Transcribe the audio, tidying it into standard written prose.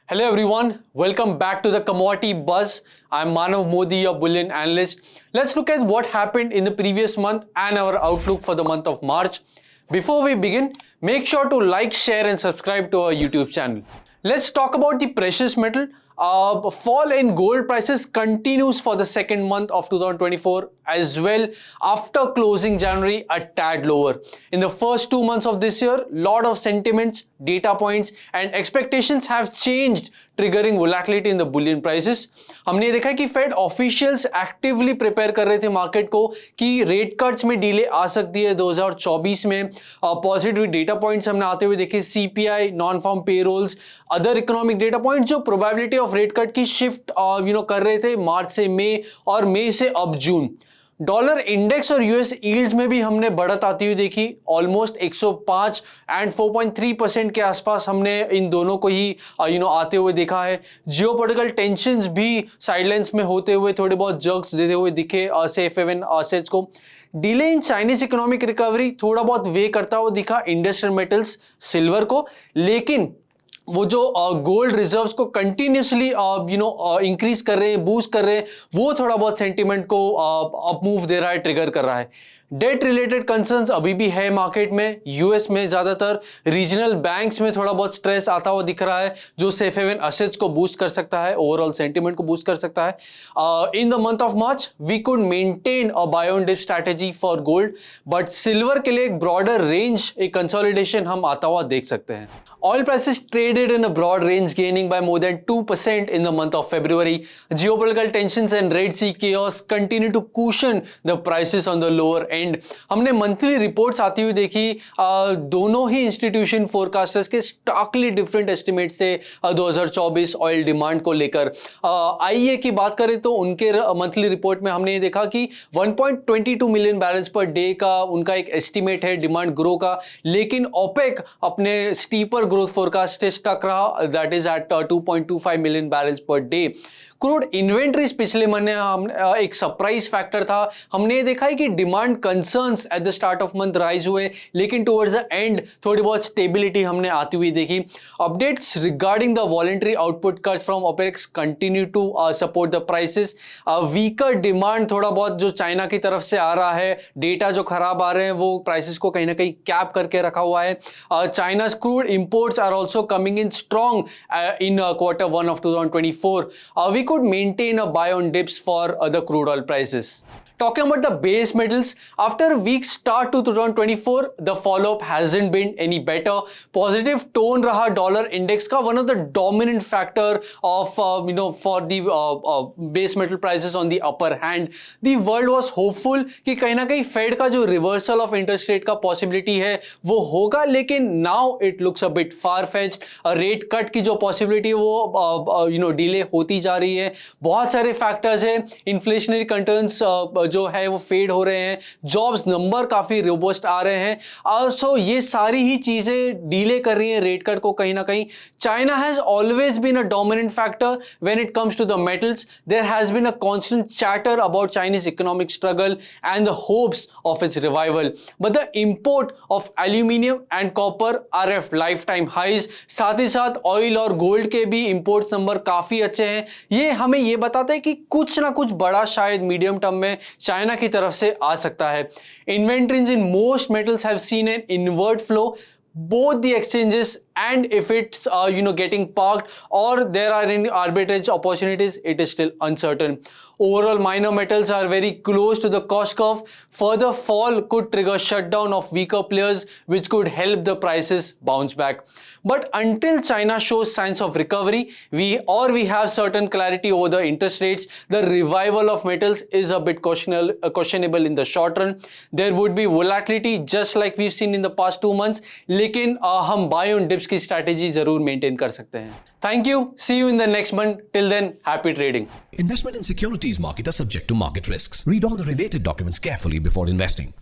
Hello everyone, welcome back to the Commodity Buzz. I'm Manav Modi, your bullion analyst. Let's look at what happened in the previous month and our outlook for the month of March. Before we begin, make sure to like, share and subscribe to our YouTube channel. Let's talk about the precious metal. Fall in gold prices continues for the second month of 2024 as well after closing January a tad lower. In the first 2 months of this year, lot of sentiments, data points and expectations have changed, triggering volatility in the bullion prices. हमने देखा कि fade officials actively prepare कर रहे थे market को कि rate cuts में delay आ सकती है 2024 में. पॉजिटिव डेटा पॉइंट्स हमने आते हुए देखे, CPI, non farm payrolls, other economic data points जो प्रोबेबिलिटी ऑफ रेट कट की शिफ्ट कर रहे थे मार्च से मई और मई से अब जून. डॉलर इंडेक्स और यूएस यील्ड्स में भी हमने बढ़त आती हुई देखी. ऑलमोस्ट 105 एंड 4.3% के आसपास हमने इन दोनों को ही आते हुए देखा है. जियोपॉलिटिकल टेंशंस भी साइडलाइंस में होते हुए थोड़े बहुत जर्क्स देते हुए दिखे सेफ हेवन एसेट्स को. Delay in Chinese economic recovery थोड़ा बहुत वे करता हुआ दिखा इंडस्ट्रियल मेटल्स, सिल्वर को, लेकिन वो जो गोल्ड रिजर्व्स को कंटिन्यूसली इंक्रीज कर रहे हैं, बूस्ट कर रहे हैं, वो थोड़ा बहुत सेंटीमेंट को अपमूव दे रहा है, ट्रिगर कर रहा है. डेट रिलेटेड कंसर्न्स अभी भी है मार्केट में. यूएस में ज्यादातर रीजनल बैंक्स में थोड़ा बहुत स्ट्रेस आता हुआ दिख रहा है जो सेफ हेवन एसेट्स को बूस्ट कर सकता है, ओवरऑल सेंटीमेंट को बूस्ट कर सकता है. In the month of March we could maintain a buy on dip strategy for gold, but silver के लिए एक ब्रॉडर रेंज, एक कंसोलिडेशन हम आता हुआ देख सकते हैं. Oil prices traded in a broad range, gaining by more than 2% in the month of February. Geopolitical tensions and Red Sea chaos continue to cushion the prices on the lower end. हमने monthly reports आती हुई देखी, दोनों ही institution फोरकास्टर्स के starkly different estimates थे 2024 oil demand को लेकर. IEA की बात करें तो उनके मंथली रिपोर्ट में हमने देखा कि 1.22 मिलियन बैरल्स पर डे का उनका एक एस्टिमेट है डिमांड ग्रो का, लेकिन ओपेक अपने स्टीपर ग्रोथ फोरकास्ट से स्टक रहा, that is at 2.25 million barrels per day. Crude inventories पिछले महीने एक सरप्राइज फैक्टर था. हमने देखा है कि demand concerns at the start of month rise हुए, लेकिन टुवर्ड्स द एंड थोड़ी बहुत स्टेबिलिटी हमने आती हुई देखी. Updates regarding the voluntary output cuts from OPEC continue to support the prices. Weaker demand थोड़ा बहुत जो चाइना की तरफ से आ रहा है, डेटा जो खराब आ रहे हैं वो प्राइसेस को कहीं ना कहीं कैप करके रखा हुआ है. चाइना's crude imports are also coming in strong in quarter 1 of 2024. We could maintain a buy on dips for the crude oil prices. Talking about the base metals, after a weak start to 2024, the follow-up hasn't been any better. Positive tone raha dollar index ka, one of the dominant factor of for the base metal prices on the upper hand. The world was hopeful कि कहीं ना कहीं Fed का जो reversal of interest rate का possibility है वो होगा, लेकिन now it looks a bit far-fetched. Rate cut की जो possibility है वो delay होती जा रही है. बहुत सारे factors हैं, inflationary concerns जो है वो फेड हो रहे हैं, जॉब्स नंबर काफी रोबस्ट आ रहे हैं. सो ये सारी ही चीजें डीले कर रही हैं रेट कट को कहीं ना कहीं. China has always been a dominant factor when it comes to the metals. There has been a constant chatter about Chinese economic struggle and the hopes of its revival, but the import of aluminium and copper are at life time highs. साथ ही साथ oil और gold के भी imports number काफी अच्छे हैं. ये हमें ये बताता है कि कुछ ना कुछ बड़ा शायद मीडियम टर्म में चाइना की तरफ से आ सकता है. Inventories in most metals have seen an invert flow, both the exchanges, and if it's getting parked or there are any arbitrage opportunities, it is still uncertain. Overall, minor metals are very close to the cost curve. Further fall could trigger shutdown of weaker players, which could help the prices bounce back. But until China shows signs of recovery, we have certain clarity over the interest rates, the revival of metals is a bit questionable in the short run. There would be volatility just like we've seen in the past 2 months, लेकिन हम buy on dips की strategy जरूर maintain कर सकते हैं. Thank you. See you in the next month. Till then, happy trading. Investment in securities market are subject to market risks. Read all the related documents carefully before investing.